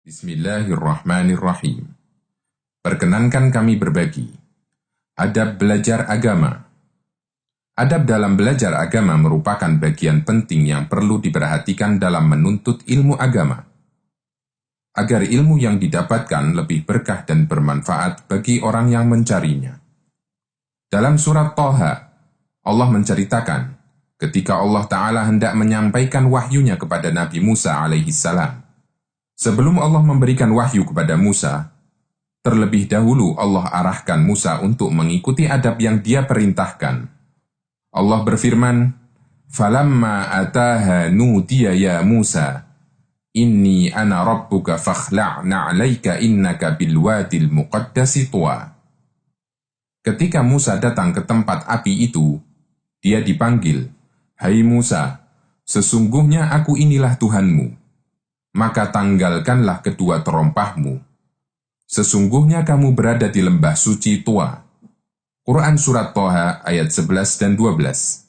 Bismillahirrahmanirrahim. Perkenankan kami berbagi. Adab belajar agama. Adab dalam belajar agama merupakan bagian penting yang perlu diperhatikan dalam menuntut ilmu agama. Agar ilmu yang didapatkan lebih berkah dan bermanfaat bagi orang yang mencarinya. Dalam surat Thaha, Allah menceritakan ketika Allah Ta'ala hendak menyampaikan wahyunya kepada Nabi Musa alaihissalam. Sebelum Allah memberikan wahyu kepada Musa, terlebih dahulu Allah arahkan Musa untuk mengikuti adab yang dia perintahkan. Allah berfirman, "Falamma ataha nudiya ya Musa, inni ana rabbuka fakhla'na 'alaika innaka bilwadil muqaddasi tuwa." Ketika Musa datang ke tempat api itu, dia dipanggil, "Hai Musa, sesungguhnya aku inilah Tuhanmu. Maka tanggalkanlah kedua terompahmu. Sesungguhnya kamu berada di lembah suci Tua." Quran Surat Thaha ayat 11 dan 12.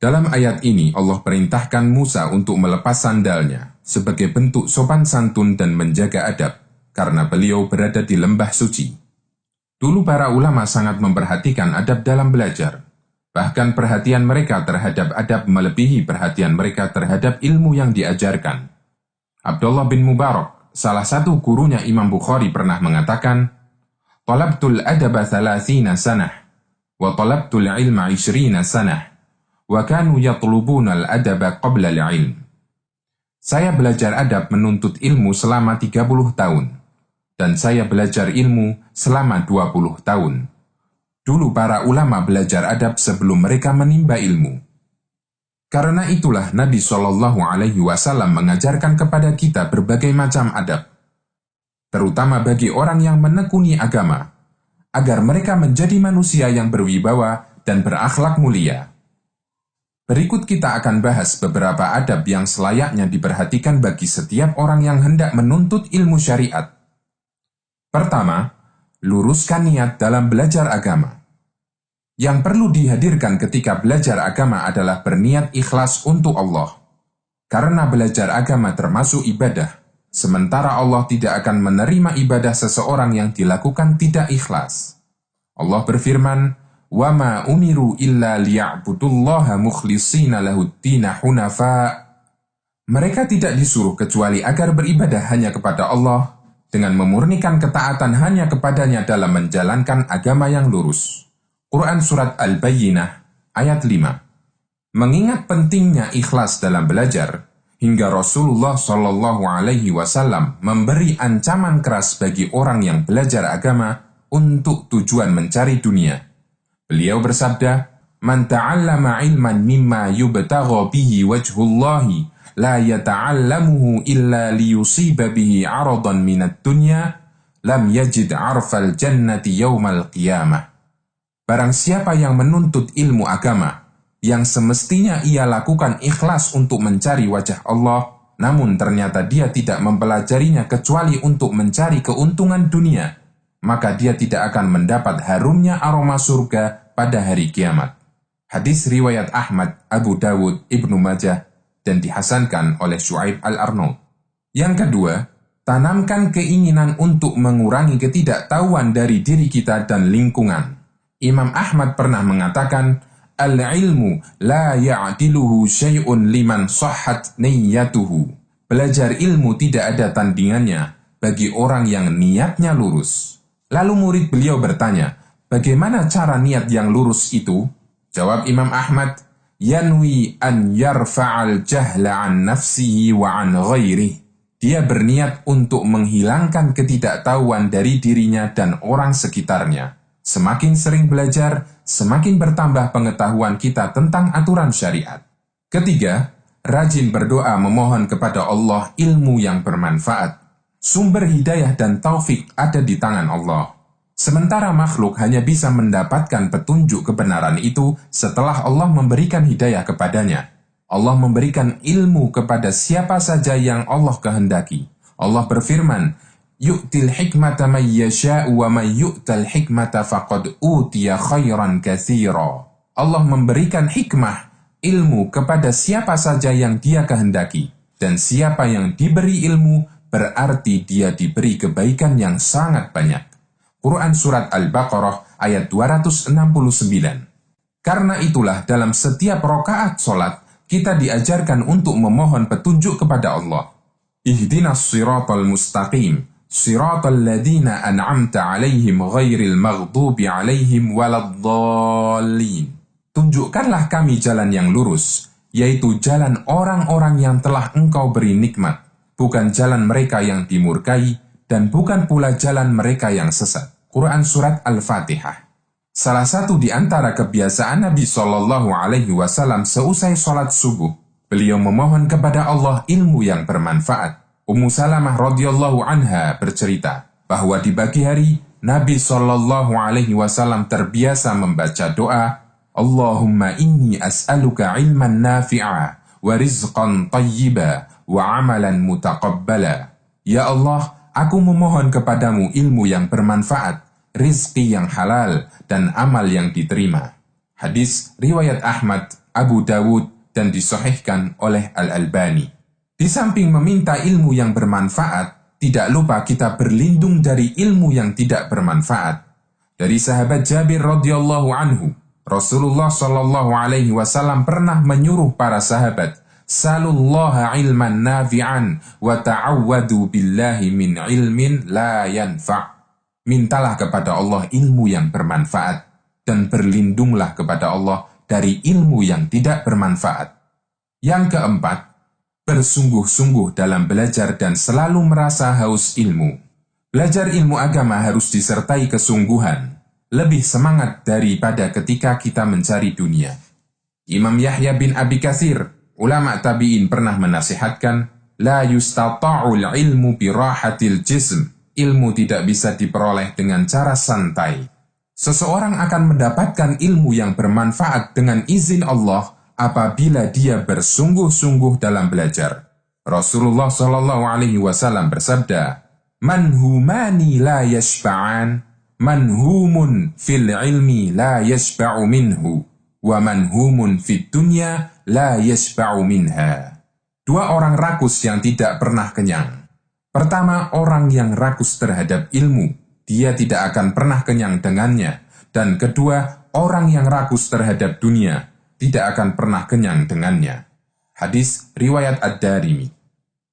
Dalam ayat ini Allah perintahkan Musa untuk melepas sandalnya sebagai bentuk sopan santun dan menjaga adab, karena beliau berada di lembah suci. Dulu para ulama sangat memperhatikan adab dalam belajar. Bahkan perhatian mereka terhadap adab melebihi perhatian mereka terhadap ilmu yang diajarkan. Abdullah bin Mubarak, salah satu gurunya Imam Bukhari, pernah mengatakan, "Talabtul adaba 30 sanah, wa talabtul ilma 20 sanah, wa kanu yatlubuna al-adaba qabla al-ilm." Saya belajar adab menuntut ilmu selama 30 tahun, dan saya belajar ilmu selama 20 tahun. Dulu para ulama belajar adab sebelum mereka menimba ilmu. Karena itulah Nabi SAW mengajarkan kepada kita berbagai macam adab, terutama bagi orang yang menekuni agama, agar mereka menjadi manusia yang berwibawa dan berakhlak mulia. Berikut kita akan bahas beberapa adab yang selayaknya diperhatikan bagi setiap orang yang hendak menuntut ilmu syariat. Pertama, luruskan niat dalam belajar agama. Yang perlu dihadirkan ketika belajar agama adalah berniat ikhlas untuk Allah. Karena belajar agama termasuk ibadah, sementara Allah tidak akan menerima ibadah seseorang yang dilakukan tidak ikhlas. Allah berfirman, "Wama umiru illa liya'budullaha mukhlishina lahuddina hunafa." Mereka tidak disuruh kecuali agar beribadah hanya kepada Allah, dengan memurnikan ketaatan hanya kepadanya dalam menjalankan agama yang lurus. Quran Surat Al-Bayyinah ayat 5. Mengingat pentingnya ikhlas dalam belajar, hingga Rasulullah SAW memberi ancaman keras bagi orang yang belajar agama untuk tujuan mencari dunia. Beliau bersabda, "Man ta'allama ilman mimma yubtagha bihi wajhullahi la yata'allamuhu illa liyusiba bihi 'aradan minad dunya lam yajid 'arfal jannati yawmal qiyamah." Barang siapa yang menuntut ilmu agama, yang semestinya ia lakukan ikhlas untuk mencari wajah Allah, namun ternyata dia tidak mempelajarinya kecuali untuk mencari keuntungan dunia, maka dia tidak akan mendapat harumnya aroma surga pada hari kiamat. Hadis riwayat Ahmad, Abu Dawud, Ibnu Majah, dan dihasankan oleh Syuaib Al-Arnaud. Yang kedua, tanamkan keinginan untuk mengurangi ketidaktahuan dari diri kita dan lingkungan. Imam Ahmad pernah mengatakan, "Al-ilmu la ya'diluhu syai'un liman sahhat niyyatuhu." Belajar ilmu tidak ada tandingannya bagi orang yang niatnya lurus. Lalu murid beliau bertanya, bagaimana cara niat yang lurus itu? Jawab Imam Ahmad, "Yanwi an yarfa'al jahla an nafsihi wa an ghairihi." Dia berniat untuk menghilangkan ketidaktahuan dari dirinya dan orang sekitarnya. Semakin sering belajar, semakin bertambah pengetahuan kita tentang aturan syariat. Ketiga, rajin berdoa memohon kepada Allah ilmu yang bermanfaat. Sumber hidayah dan taufik ada di tangan Allah. Sementara makhluk hanya bisa mendapatkan petunjuk kebenaran itu setelah Allah memberikan hidayah kepadanya. Allah memberikan ilmu kepada siapa saja yang Allah kehendaki. Allah berfirman, "Yu'til hikmata man yasha'u wa man yu'tal hikmata faqad utiya khairan katsira." Allah memberikan hikmah, ilmu kepada siapa saja yang Dia kehendaki, dan siapa yang diberi ilmu, berarti dia diberi kebaikan yang sangat banyak. Quran Surat Al-Baqarah ayat 269. Karena itulah dalam setiap rakaat solat, kita diajarkan untuk memohon petunjuk kepada Allah. Ihdinas siratal mustaqim, siratal ladina an'amta alaihim ghairil maghdubi alaihim waladdallin. Tunjukkanlah kami jalan yang lurus, yaitu jalan orang-orang yang telah Engkau beri nikmat, bukan jalan mereka yang dimurkai, dan bukan pula jalan mereka yang sesat. Quran Surat Al-Fatihah. Salah satu di antara kebiasaan Nabi SAW seusai sholat subuh, beliau memohon kepada Allah ilmu yang bermanfaat. Ummu Salamah radhiyallahu anha bercerita bahwa di pagi hari, Nabi SAW terbiasa membaca doa, Allahumma inni as'aluka ilman nafi'a, wa rizqan tayyiba, wa amalan mutaqabbala. Ya Allah, aku memohon kepadamu ilmu yang bermanfaat, rizki yang halal, dan amal yang diterima. Hadis riwayat Ahmad, Abu Dawud, dan disahihkan oleh Al-Albani. Di samping meminta ilmu yang bermanfaat, tidak lupa kita berlindung dari ilmu yang tidak bermanfaat. Dari sahabat Jabir radhiyallahu anhu, Rasulullah SAW pernah menyuruh para sahabat, Salullaha ilman nafi'an wa ta'awwadu billahi min ilmin la yanfa'. Mintalah kepada Allah ilmu yang bermanfaat, dan berlindunglah kepada Allah dari ilmu yang tidak bermanfaat. Yang keempat, bersungguh-sungguh dalam belajar dan selalu merasa haus ilmu. Belajar ilmu agama harus disertai kesungguhan, lebih semangat daripada ketika kita mencari dunia. Imam Yahya bin Abi Katsir, ulama tabi'in, pernah menasihatkan, La yustata'ul ilmu birahatil jism. Ilmu tidak bisa diperoleh dengan cara santai. Seseorang akan mendapatkan ilmu yang bermanfaat dengan izin Allah apabila dia bersungguh-sungguh dalam belajar. Rasulullah SAW bersabda, Manhumani la yashba'an, manhumun fil ilmi la yashba'u minhu, wa manhumun fid dunya la yashba'u minha. Dua orang rakus yang tidak pernah kenyang. Pertama, orang yang rakus terhadap ilmu, dia tidak akan pernah kenyang dengannya. Dan kedua, orang yang rakus terhadap dunia, tidak akan pernah kenyang dengannya. Hadis riwayat Ad-Darimi.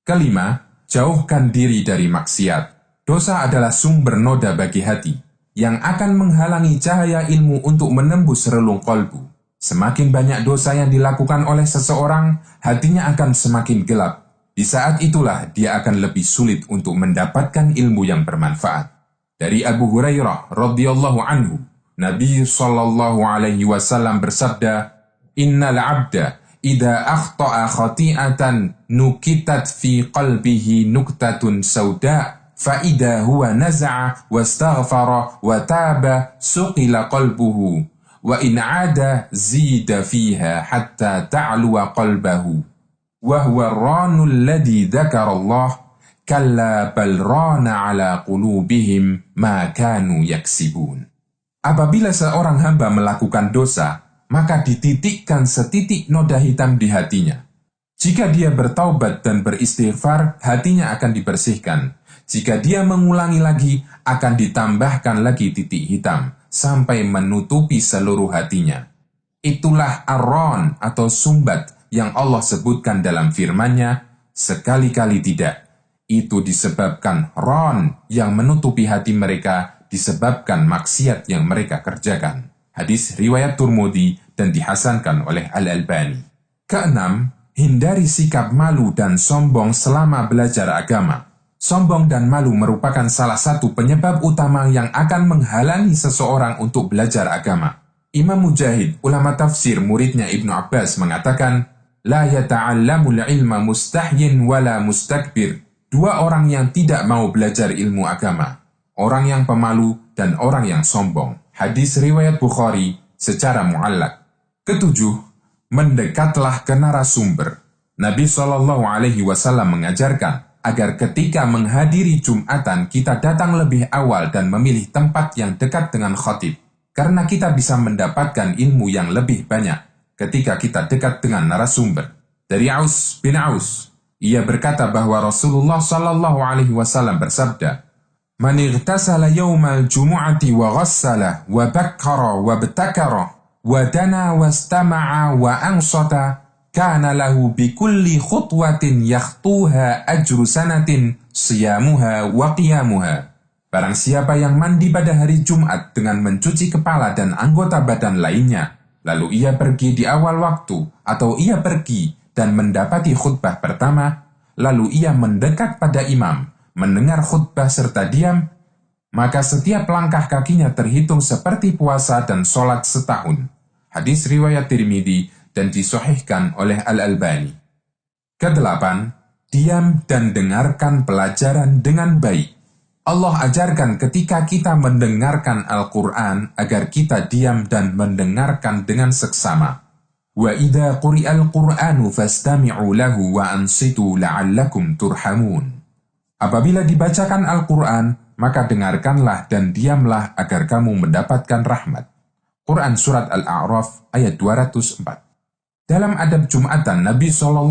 Kelima, jauhkan diri dari maksiat. Dosa adalah sumber noda bagi hati, yang akan menghalangi cahaya ilmu untuk menembus relung kolbu. Semakin banyak dosa yang dilakukan oleh seseorang, hatinya akan semakin gelap. Di saat itulah dia akan lebih sulit untuk mendapatkan ilmu yang bermanfaat. Dari Abu Hurairah radhiyallahu anhu, Nabi SAW bersabda, Innal abda idza akhta'a khati'atan nukitat fi qalbihi nuktatun sauda, fa idza huwa naza'a wastaghfara wa taba suqila qalbuhu, wa in 'ada zida fiha hatta ta'luwa qalbahu. Wahwa ranul ladhi dhakarallah kalla bal rana ala qulubihim ma kanu yaksibun. Apabila seorang hamba melakukan dosa, maka dititikkan setitik noda hitam di hatinya. Jika dia bertaubat dan beristighfar, hatinya akan dibersihkan. Jika dia mengulangi lagi, akan ditambahkan lagi titik hitam sampai menutupi seluruh hatinya. Itulah ar-ran atau sumbat yang Allah sebutkan dalam firman-Nya, sekali-kali tidak. Itu disebabkan ron yang menutupi hati mereka, disebabkan maksiat yang mereka kerjakan. Hadis riwayat Turmudi dan dihasankan oleh Al-Albani. Keenam, hindari sikap malu dan sombong selama belajar agama. Sombong dan malu merupakan salah satu penyebab utama yang akan menghalangi seseorang untuk belajar agama. Imam Mujahid, ulama tafsir muridnya Ibnu Abbas, mengatakan, La yata'allamul ilma mustahyin wala mustakbir. Dua orang yang tidak mau belajar ilmu agama. Orang yang pemalu dan orang yang sombong. Hadis riwayat Bukhari secara mu'allaq. Ketujuh, mendekatlah ke narasumber. Nabi SAW mengajarkan agar ketika menghadiri Jumatan kita datang lebih awal dan memilih tempat yang dekat dengan khatib. Karena kita bisa mendapatkan ilmu yang lebih banyak ketika kita dekat dengan narasumber. Dari Aus bin Aus, Ia berkata bahwa Rasulullah sallallahu alaihi wasallam bersabda, "Man ightasala yawmal jumu'ati wa ghassala wa bakkara wa btakara wa dana wastama'a wa ansata kana lahu bikulli khutwatin yakhtuha ajru sanatin siyamuha wa qiyamuha." Barang siapa yang mandi pada hari Jumat dengan mencuci kepala dan anggota badan lainnya, lalu ia pergi di awal waktu atau ia pergi dan mendapati khutbah pertama, lalu ia mendekat pada imam, mendengar khutbah serta diam, maka setiap langkah kakinya terhitung seperti puasa dan sholat setahun. Hadis riwayat Tirmidzi dan disahihkan oleh Al-Albani. Kedelapan, diam dan dengarkan pelajaran dengan baik. Allah ajarkan ketika kita mendengarkan Al-Quran agar kita diam dan mendengarkan dengan seksama. Wa idza quri'al Qur'anu fastami'u lahu wa ansitu la'allakum turhamun. Apabila dibacakan Al-Quran, maka dengarkanlah dan diamlah agar kamu mendapatkan rahmat. Quran Surat Al-A'raf ayat 204. Dalam adab Jumatan, Nabi SAW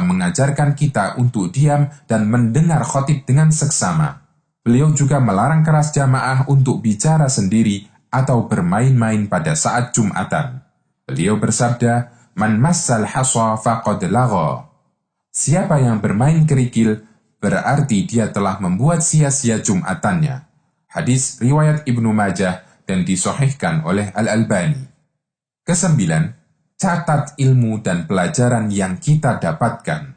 mengajarkan kita untuk diam dan mendengar khatib dengan seksama. Beliau juga melarang keras jamaah untuk bicara sendiri atau bermain-main pada saat Jumatan. Beliau bersabda, "Man massal hasa faqad lagha." Siapa yang bermain kerikil, berarti dia telah membuat sia-sia Jumatannya. Hadis riwayat Ibnu Majah dan disahihkan oleh Al-Albani. Kesembilan, catat ilmu dan pelajaran yang kita dapatkan.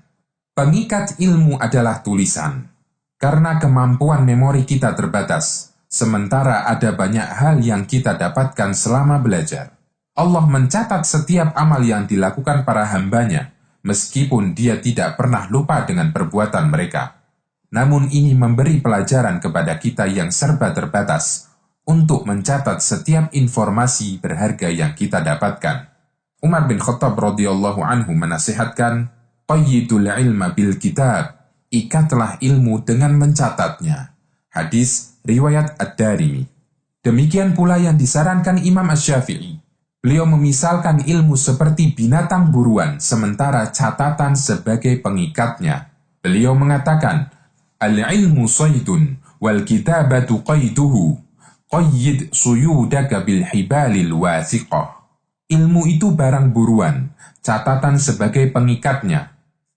Pengikat ilmu adalah tulisan. Karena kemampuan memori kita terbatas, sementara ada banyak hal yang kita dapatkan selama belajar. Allah mencatat setiap amal yang dilakukan para hambanya, meskipun dia tidak pernah lupa dengan perbuatan mereka. Namun ini memberi pelajaran kepada kita yang serba terbatas, untuk mencatat setiap informasi berharga yang kita dapatkan. Umar bin Khattab radhiyallahu anhu menasihatkan, "Qayyidul ilma bil kitab." Ikatlah ilmu dengan mencatatnya. Hadis riwayat Ad-Darimi. Demikian pula yang disarankan Imam Asy-Syafi'i. Beliau memisalkan ilmu seperti binatang buruan, sementara catatan sebagai pengikatnya. Beliau mengatakan, "Al-ilmu saydun, wal kitabatu qayduhu. Qayyid suyudaka bil hibalil wathiqah." Ilmu itu barang buruan, catatan sebagai pengikatnya.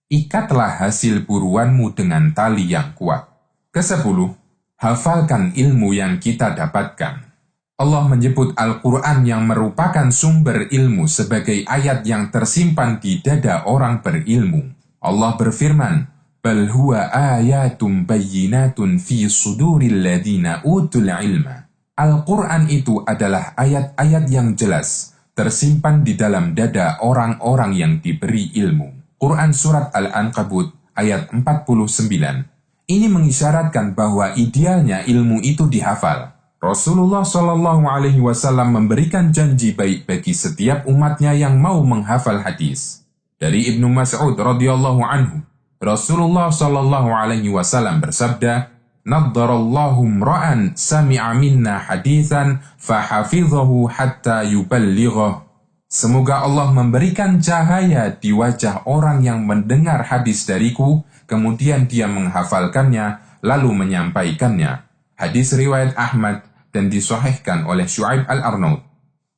Ikatlah hasil buruanmu dengan tali yang kuat. Kesepuluh, hafalkan ilmu yang kita dapatkan. Allah menyebut Al-Quran yang merupakan sumber ilmu sebagai ayat yang tersimpan di dada orang berilmu. Allah berfirman, "Bal huwa ayatum bayyinatun fi suduril ladina utul ilma." Al-Quran itu adalah ayat-ayat yang jelas, tersimpan di dalam dada orang-orang yang diberi ilmu. Quran Surat Al-Ankabut ayat 49. Ini mengisyaratkan bahwa idealnya ilmu itu dihafal. Rasulullah SAW memberikan janji baik bagi setiap umatnya yang mau menghafal hadis. Dari Ibnu Mas'ud radhiyallahu anhu, Rasulullah SAW bersabda, "Naddarallahu imra'an sami'a minna haditsan fahafidhahu hatta yuballighah." Semoga Allah memberikan cahaya di wajah orang yang mendengar hadis dariku, kemudian dia menghafalkannya, lalu menyampaikannya. Hadis riwayat Ahmad dan disahihkan oleh Syu'aib Al-Arnaud.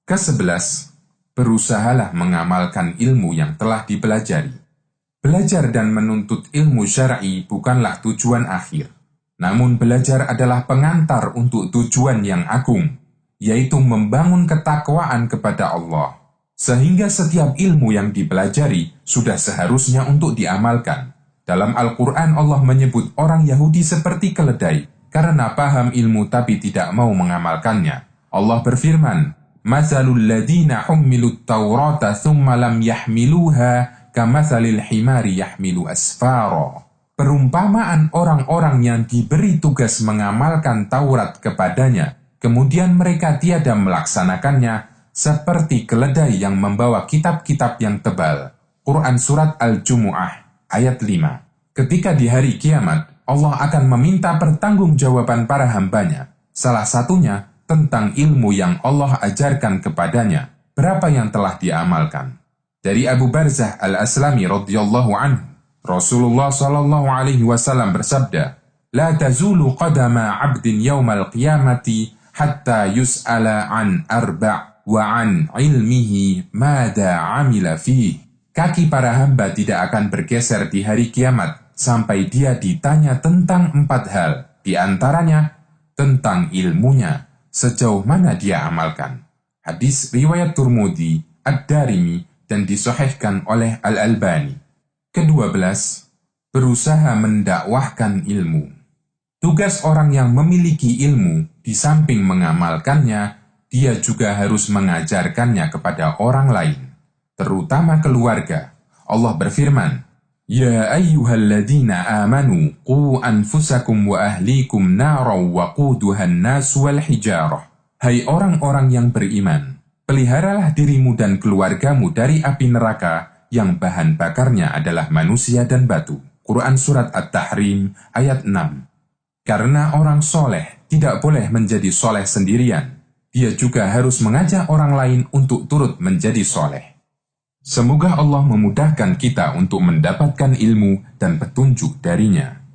Ke-11, berusahalah mengamalkan ilmu yang telah dipelajari. Belajar dan menuntut ilmu syar'i bukanlah tujuan akhir. Namun belajar adalah pengantar untuk tujuan yang agung, yaitu membangun ketakwaan kepada Allah. Sehingga setiap ilmu yang dipelajari sudah seharusnya untuk diamalkan. Dalam Al-Quran Allah menyebut orang Yahudi seperti keledai, karena paham ilmu tapi tidak mau mengamalkannya. Allah berfirman, "Matsalul ladzina hummilut Taurata tsumma lam yahmiluha kamatsalil himari yahmilu asfara." Perumpamaan orang-orang yang diberi tugas mengamalkan Taurat kepadanya, kemudian mereka tiada melaksanakannya, seperti keledai yang membawa kitab-kitab yang tebal. Quran Surat Al-Jumu'ah ayat 5. Ketika di hari kiamat, Allah akan meminta pertanggungjawaban para hambanya. Salah satunya tentang ilmu yang Allah ajarkan kepadanya. Berapa yang telah diamalkan? Dari Abu Barzah Al-Aslami radhiyallahu anhu, Rasulullah Shallallahu Alaihi Wasallam bersabda, "La tazulu qadama 'abdin yaumal qiyamati hatta yus'ala an arba' wa an ilmihi mada 'amila fih." Kaki para hamba tidak akan bergeser di hari kiamat sampai dia ditanya tentang 4 hal, di antaranya tentang ilmunya, sejauh mana dia amalkan. Hadis riwayat Tirmidzi, Ad-Darimi, dan disahihkan oleh Al-Albani. Ke-12, berusaha mendakwahkan ilmu. Tugas orang yang memiliki ilmu, di samping mengamalkannya, dia juga harus mengajarkannya kepada orang lain, terutama keluarga. Allah berfirman, "Ya ayyuhalladzina amanu, qu anfusakum wa ahlikum naraw wa quduhan nas wal hijarah." Hai orang-orang yang beriman, peliharalah dirimu dan keluargamu dari api neraka, yang bahan bakarnya adalah manusia dan batu. Quran Surat At-Tahrim ayat 6. Karena orang soleh tidak boleh menjadi soleh sendirian, dia juga harus mengajak orang lain untuk turut menjadi soleh. Semoga Allah memudahkan kita untuk mendapatkan ilmu dan petunjuk darinya.